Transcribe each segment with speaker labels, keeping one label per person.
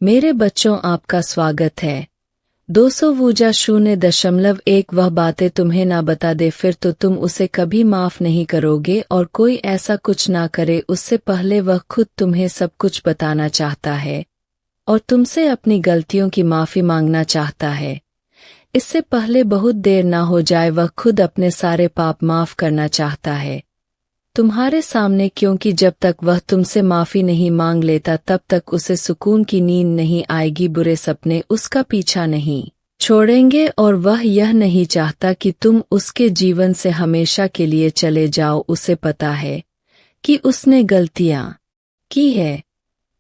Speaker 1: मेरे बच्चों, आपका स्वागत है। 200 वूजा 0.1 वह बातें तुम्हें ना बता दे फिर तो तुम उसे कभी माफ नहीं करोगे, और कोई ऐसा कुछ ना करे उससे पहले वह खुद तुम्हें सब कुछ बताना चाहता है और तुमसे अपनी गलतियों की माफी मांगना चाहता है। इससे पहले बहुत देर ना हो जाए वह खुद अपने सारे पाप माफ करना चाहता है तुम्हारे सामने, क्योंकि जब तक वह तुमसे माफी नहीं मांग लेता तब तक उसे सुकून की नींद नहीं आएगी। बुरे सपने उसका पीछा नहीं छोड़ेंगे और वह यह नहीं चाहता कि तुम उसके जीवन से हमेशा के लिए चले जाओ। उसे पता है कि उसने गलतियां की है,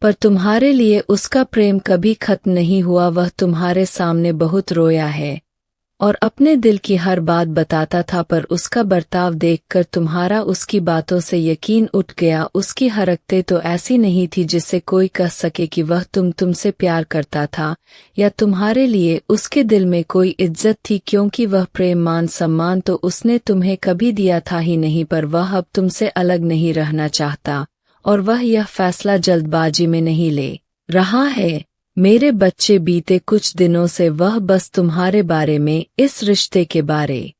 Speaker 1: पर तुम्हारे लिए उसका प्रेम कभी खत्म नहीं हुआ। वह तुम्हारे सामने बहुत रोया है और अपने दिल की हर बात बताता था, पर उसका बर्ताव देखकर तुम्हारा उसकी बातों से यकीन उठ गया। उसकी हरकतें तो ऐसी नहीं थी जिससे कोई कह सके कि वह तुमसे प्यार करता था या तुम्हारे लिए उसके दिल में कोई इज्जत थी, क्योंकि वह प्रेम मान सम्मान तो उसने तुम्हें कभी दिया था ही नहीं। पर वह अब तुमसे अलग नहीं रहना चाहता और वह यह फैसला जल्दबाजी में नहीं ले रहा है। मेरे बच्चे, बीते कुछ दिनों से वह बस तुम्हारे बारे में, इस रिश्ते के बारे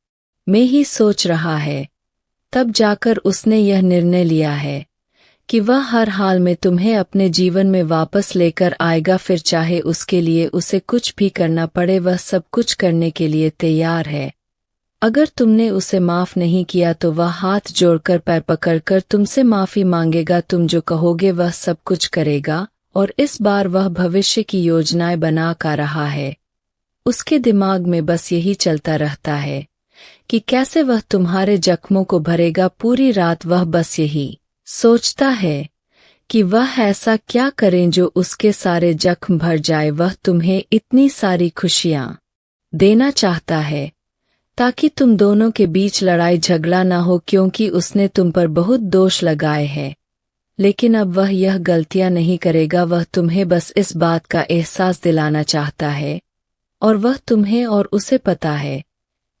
Speaker 1: में ही सोच रहा है। तब जाकर उसने यह निर्णय लिया है कि वह हर हाल में तुम्हें अपने जीवन में वापस लेकर आएगा, फिर चाहे उसके लिए उसे कुछ भी करना पड़े वह सब कुछ करने के लिए तैयार है। अगर तुमने उसे माफ नहीं किया तो वह हाथ जोड़कर पैर पकड़कर तुमसे माफी मांगेगा। तुम जो कहोगे वह सब कुछ करेगा और इस बार वह भविष्य की योजनाएं बना कर रहा है। उसके दिमाग में बस यही चलता रहता है कि कैसे वह तुम्हारे जख्मों को भरेगा। पूरी रात वह बस यही सोचता है कि वह ऐसा क्या करें जो उसके सारे जख्म भर जाए। वह तुम्हें इतनी सारी खुशियां देना चाहता है ताकि तुम दोनों के बीच लड़ाई झगड़ा ना हो, क्योंकि उसने तुम पर बहुत दोष लगाए हैं। लेकिन अब वह यह गलतियां नहीं करेगा। वह तुम्हें बस इस बात का एहसास दिलाना चाहता है और वह तुम्हें और उसे पता है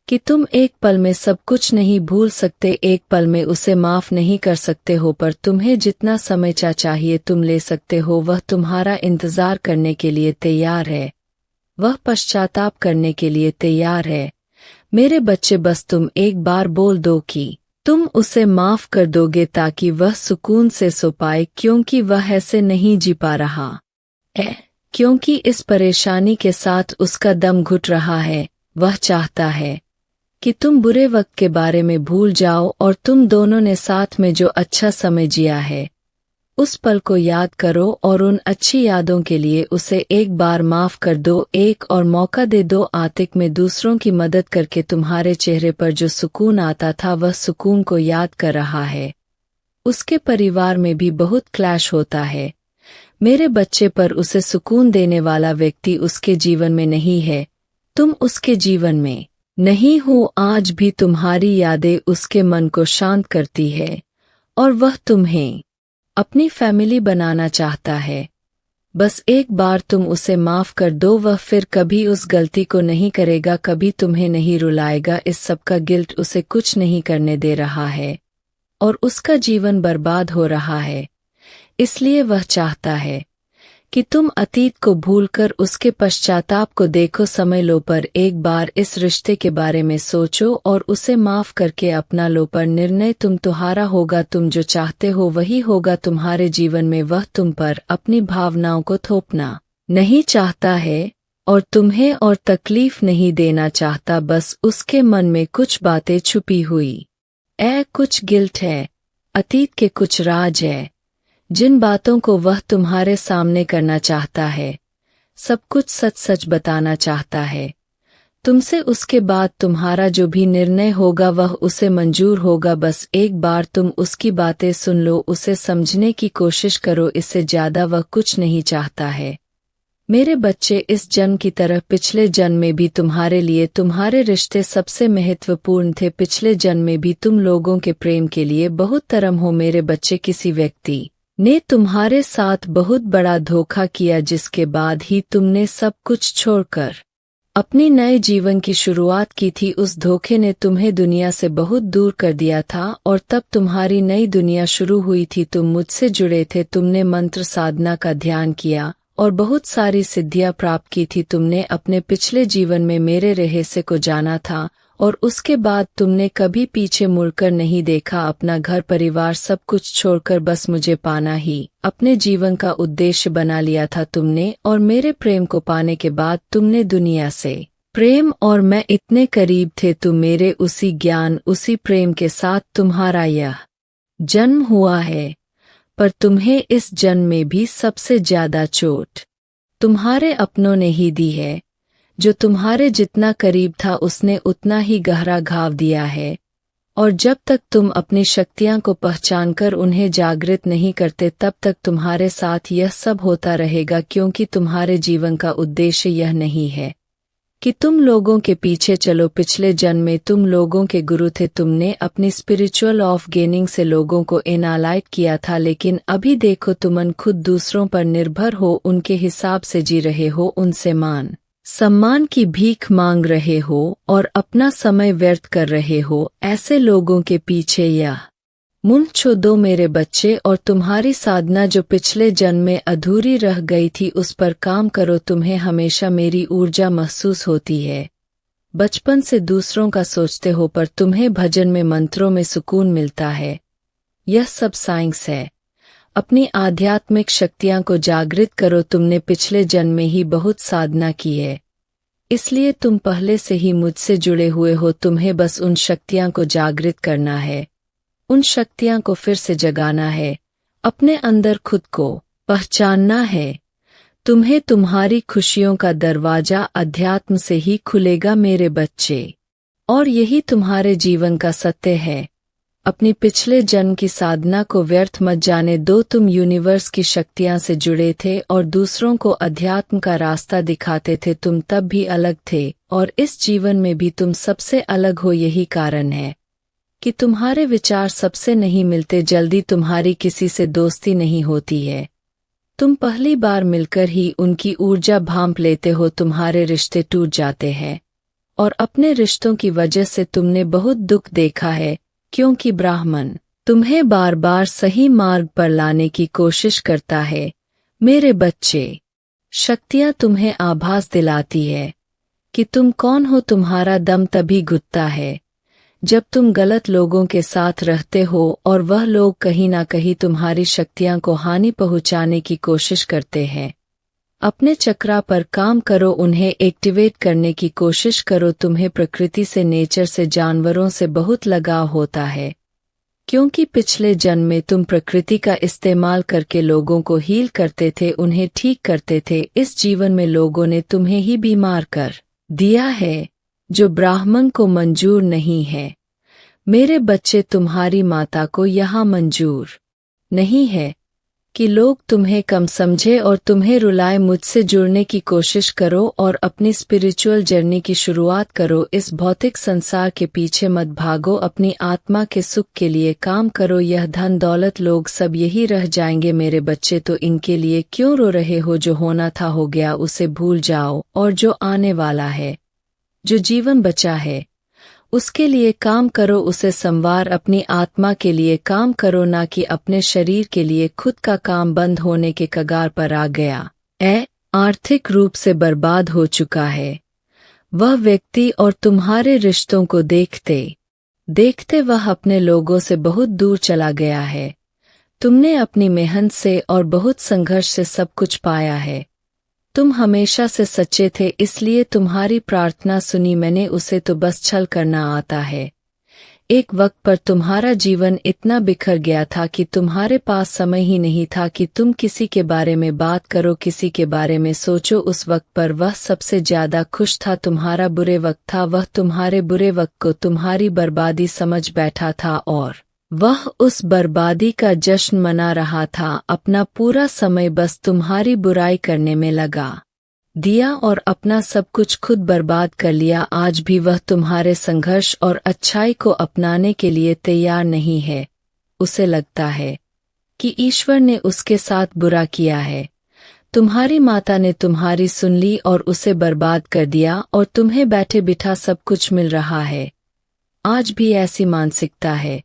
Speaker 1: कि तुम एक पल में सब कुछ नहीं भूल सकते, एक पल में उसे माफ नहीं कर सकते हो, पर तुम्हें जितना समय चाहिए तुम ले सकते हो। वह तुम्हारा इंतजार करने के लिए तैयार है, वह पश्चाताप करने के लिए तैयार है। मेरे बच्चे, बस तुम एक बार बोल दो कि तुम उसे माफ कर दोगे ताकि वह सुकून से सो पाए, क्योंकि वह ऐसे नहीं जी पा रहा है, क्योंकि इस परेशानी के साथ उसका दम घुट रहा है। वह चाहता है कि तुम बुरे वक्त के बारे में भूल जाओ और तुम दोनों ने साथ में जो अच्छा समय जिया है उस पल को याद करो और उन अच्छी यादों के लिए उसे एक बार माफ कर दो, एक और मौका दे दो। आतिक में दूसरों की मदद करके तुम्हारे चेहरे पर जो सुकून आता था वह सुकून को याद कर रहा है। उसके परिवार में भी बहुत क्लैश होता है मेरे बच्चे, पर उसे सुकून देने वाला व्यक्ति उसके जीवन में नहीं है। तुम उसके जीवन में नहीं हो। आज भी तुम्हारी यादें उसके मन को शांत करती है और वह तुम्हें अपनी फैमिली बनाना चाहता है। बस एक बार तुम उसे माफ कर दो, वह फिर कभी उस गलती को नहीं करेगा, कभी तुम्हें नहीं रुलाएगा। इस सब का गिल्ट उसे कुछ नहीं करने दे रहा है और उसका जीवन बर्बाद हो रहा है। इसलिए वह चाहता है कि तुम अतीत को भूलकर उसके पश्चाताप को देखो। समय लो, पर एक बार इस रिश्ते के बारे में सोचो और उसे माफ करके अपना लो। पर निर्णय तुम्हारा होगा, तुम जो चाहते हो वही होगा तुम्हारे जीवन में। वह तुम पर अपनी भावनाओं को थोपना नहीं चाहता है और तुम्हें और तकलीफ नहीं देना चाहता। बस उसके मन में कुछ बातें छुपी हुई कुछ गिल्ट है, अतीत के कुछ राज है जिन बातों को वह तुम्हारे सामने करना चाहता है। सब कुछ सच सच बताना चाहता है तुमसे। उसके बाद तुम्हारा जो भी निर्णय होगा वह उसे मंजूर होगा। बस एक बार तुम उसकी बातें सुन लो, उसे समझने की कोशिश करो, इससे ज्यादा वह कुछ नहीं चाहता है। मेरे बच्चे, इस जन्म की तरह पिछले जन्म में भी तुम्हारे लिए तुम्हारे रिश्ते सबसे महत्वपूर्ण थे। पिछले जन्म में भी तुम लोगों के प्रेम के लिए बहुत तरम हो। मेरे बच्चे, किसी व्यक्ति ने तुम्हारे साथ बहुत बड़ा धोखा किया, जिसके बाद ही तुमने सब कुछ छोड़कर अपनी नए जीवन की शुरुआत की थी। उस धोखे ने तुम्हें दुनिया से बहुत दूर कर दिया था और तब तुम्हारी नई दुनिया शुरू हुई थी। तुम मुझसे जुड़े थे, तुमने मंत्र साधना का ध्यान किया और बहुत सारी सिद्धियां प्राप्त की थी। तुमने अपने पिछले जीवन में मेरे रहस्य को जाना था और उसके बाद तुमने कभी पीछे मुड़कर नहीं देखा। अपना घर परिवार सब कुछ छोड़कर बस मुझे पाना ही अपने जीवन का उद्देश्य बना लिया था तुमने। और मेरे प्रेम को पाने के बाद तुमने दुनिया से प्रेम और मैं इतने करीब थे। तुम मेरे उसी ज्ञान उसी प्रेम के साथ तुम्हारा यह जन्म हुआ है, पर तुम्हें इस जन्म में भी सबसे ज्यादा चोट तुम्हारे अपनों ने ही दी है। जो तुम्हारे जितना करीब था उसने उतना ही गहरा घाव दिया है। और जब तक तुम अपनी शक्तियां को पहचानकर उन्हें जागृत नहीं करते तब तक तुम्हारे साथ यह सब होता रहेगा, क्योंकि तुम्हारे जीवन का उद्देश्य यह नहीं है कि तुम लोगों के पीछे चलो। पिछले जन्म में तुम लोगों के गुरु थे। तुमने अपनी स्पिरिचुअल ऑफ गेनिंग से लोगों को एनालाइट किया था, लेकिन अभी देखो तुमन खुद दूसरों पर निर्भर हो, उनके हिसाब से जी रहे हो, उनसे मान सम्मान की भीख मांग रहे हो और अपना समय व्यर्थ कर रहे हो। ऐसे लोगों के पीछे यह मुंह छोड़ो मेरे बच्चे, और तुम्हारी साधना जो पिछले जन्म में अधूरी रह गई थी उस पर काम करो। तुम्हें हमेशा मेरी ऊर्जा महसूस होती है। बचपन से दूसरों का सोचते हो, पर तुम्हें भजन में मंत्रों में सुकून मिलता है। यह सब साइंस है। अपनी आध्यात्मिक शक्तियां को जागृत करो। तुमने पिछले जन्म में ही बहुत साधना की है, इसलिए तुम पहले से ही मुझसे जुड़े हुए हो। तुम्हें बस उन शक्तियां को जागृत करना है, उन शक्तियां को फिर से जगाना है, अपने अंदर खुद को पहचानना है। तुम्हें तुम्हारी खुशियों का दरवाजा अध्यात्म से ही खुलेगा मेरे बच्चे, और यही तुम्हारे जीवन का सत्य है। अपनी पिछले जन्म की साधना को व्यर्थ मत जाने दो। तुम यूनिवर्स की शक्तियां से जुड़े थे और दूसरों को अध्यात्म का रास्ता दिखाते थे। तुम तब भी अलग थे और इस जीवन में भी तुम सबसे अलग हो। यही कारण है कि तुम्हारे विचार सबसे नहीं मिलते। जल्दी तुम्हारी किसी से दोस्ती नहीं होती है। तुम पहली बार मिलकर ही उनकी ऊर्जा भांप लेते हो। तुम्हारे रिश्ते टूट जाते हैं और अपने रिश्तों की वजह से तुमने बहुत दुख देखा है, क्योंकि ब्राह्मण तुम्हें बार बार सही मार्ग पर लाने की कोशिश करता है। मेरे बच्चे, शक्तियां तुम्हें आभास दिलाती है कि तुम कौन हो। तुम्हारा दम तभी घुटता है जब तुम गलत लोगों के साथ रहते हो और वह लोग कहीं ना कहीं तुम्हारी शक्तियां को हानि पहुंचाने की कोशिश करते हैं। अपने चक्रा पर काम करो, उन्हें एक्टिवेट करने की कोशिश करो। तुम्हें प्रकृति से, नेचर से, जानवरों से बहुत लगाव होता है, क्योंकि पिछले जन्म में तुम प्रकृति का इस्तेमाल करके लोगों को हील करते थे, उन्हें ठीक करते थे। इस जीवन में लोगों ने तुम्हें ही बीमार कर दिया है, जो ब्राह्मण को मंजूर नहीं है। मेरे बच्चे, तुम्हारी माता को यहाँ मंजूर नहीं है कि लोग तुम्हें कम समझे और तुम्हें रुलाए। मुझसे जुड़ने की कोशिश करो और अपनी स्पिरिचुअल जर्नी की शुरुआत करो। इस भौतिक संसार के पीछे मत भागो, अपनी आत्मा के सुख के लिए काम करो। यह धन दौलत लोग सब यही रह जाएंगे मेरे बच्चे, तो इनके लिए क्यों रो रहे हो? जो होना था हो गया, उसे भूल जाओ, और जो आने वाला है, जो जीवन बचा है, उसके लिए काम करो, उसे संवार। अपनी आत्मा के लिए काम करो, ना कि अपने शरीर के लिए। खुद का काम बंद होने के कगार पर आ गया आर्थिक रूप से बर्बाद हो चुका है वह व्यक्ति, और तुम्हारे रिश्तों को देखते देखते वह अपने लोगों से बहुत दूर चला गया है। तुमने अपनी मेहनत से और बहुत संघर्ष से सब कुछ पाया है। तुम हमेशा से सच्चे थे, इसलिए तुम्हारी प्रार्थना सुनी मैंने। उसे तो बस छल करना आता है। एक वक्त पर तुम्हारा जीवन इतना बिखर गया था कि तुम्हारे पास समय ही नहीं था कि तुम किसी के बारे में बात करो, किसी के बारे में सोचो। उस वक्त पर वह सबसे ज्यादा खुश था। तुम्हारा बुरे वक्त था, वह तुम्हारे बुरे वक्त को तुम्हारी बर्बादी समझ बैठा था और वह उस बर्बादी का जश्न मना रहा था। अपना पूरा समय बस तुम्हारी बुराई करने में लगा दिया और अपना सब कुछ खुद बर्बाद कर लिया। आज भी वह तुम्हारे संघर्ष और अच्छाई को अपनाने के लिए तैयार नहीं है। उसे लगता है कि ईश्वर ने उसके साथ बुरा किया है। तुम्हारी माता ने तुम्हारी सुन ली और उसे बर्बाद कर दिया, और तुम्हें बैठे बिठा सब कुछ मिल रहा है। आज भी ऐसी मानसिकता है,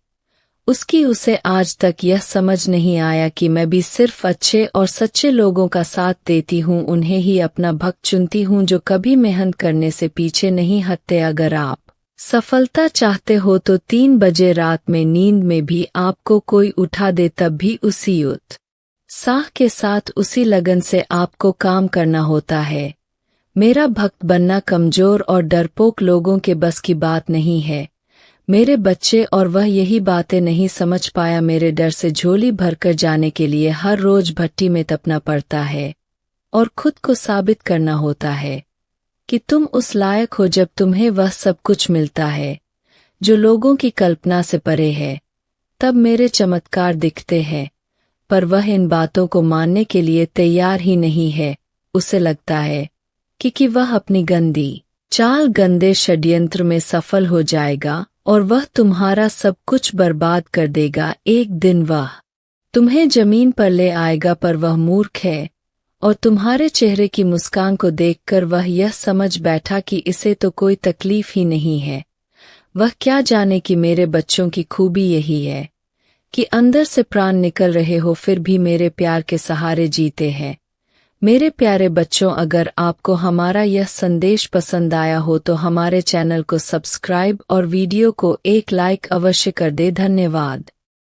Speaker 1: उसे आज तक यह समझ नहीं आया कि मैं भी सिर्फ अच्छे और सच्चे लोगों का साथ देती हूँ, उन्हें ही अपना भक्त चुनती हूँ जो कभी मेहनत करने से पीछे नहीं हटते। अगर आप सफलता चाहते हो तो 3 बजे रात में नींद में भी आपको कोई उठा दे तब भी उसी उत्साह के साथ उसी लगन से आपको काम करना होता है। मेरा भक्त बनना कमजोर और डरपोक लोगों के बस की बात नहीं है। मेरे बच्चे और वह यही बातें नहीं समझ पाया। मेरे डर से झोली भरकर जाने के लिए हर रोज भट्टी में तपना पड़ता है और खुद को साबित करना होता है कि तुम उस लायक हो जब तुम्हें वह सब कुछ मिलता है जो लोगों की कल्पना से परे है। तब मेरे चमत्कार दिखते हैं, पर वह इन बातों को मानने के लिए तैयार ही नहीं है। उसे लगता है कि वह अपनी गंदी चाल, गंदे षड्यंत्र में सफल हो जाएगा और वह तुम्हारा सब कुछ बर्बाद कर देगा। एक दिन वह तुम्हें जमीन पर ले आएगा, पर वह मूर्ख है और तुम्हारे चेहरे की मुस्कान को देखकर वह यह समझ बैठा कि इसे तो कोई तकलीफ ही नहीं है। वह क्या जाने कि मेरे बच्चों की खूबी यही है कि अंदर से प्राण निकल रहे हो फिर भी मेरे प्यार के सहारे जीते हैं। मेरे प्यारे बच्चों, अगर आपको हमारा यह संदेश पसंद आया हो तो हमारे चैनल को सब्सक्राइब और वीडियो को एक लाइक अवश्य कर दे। धन्यवाद।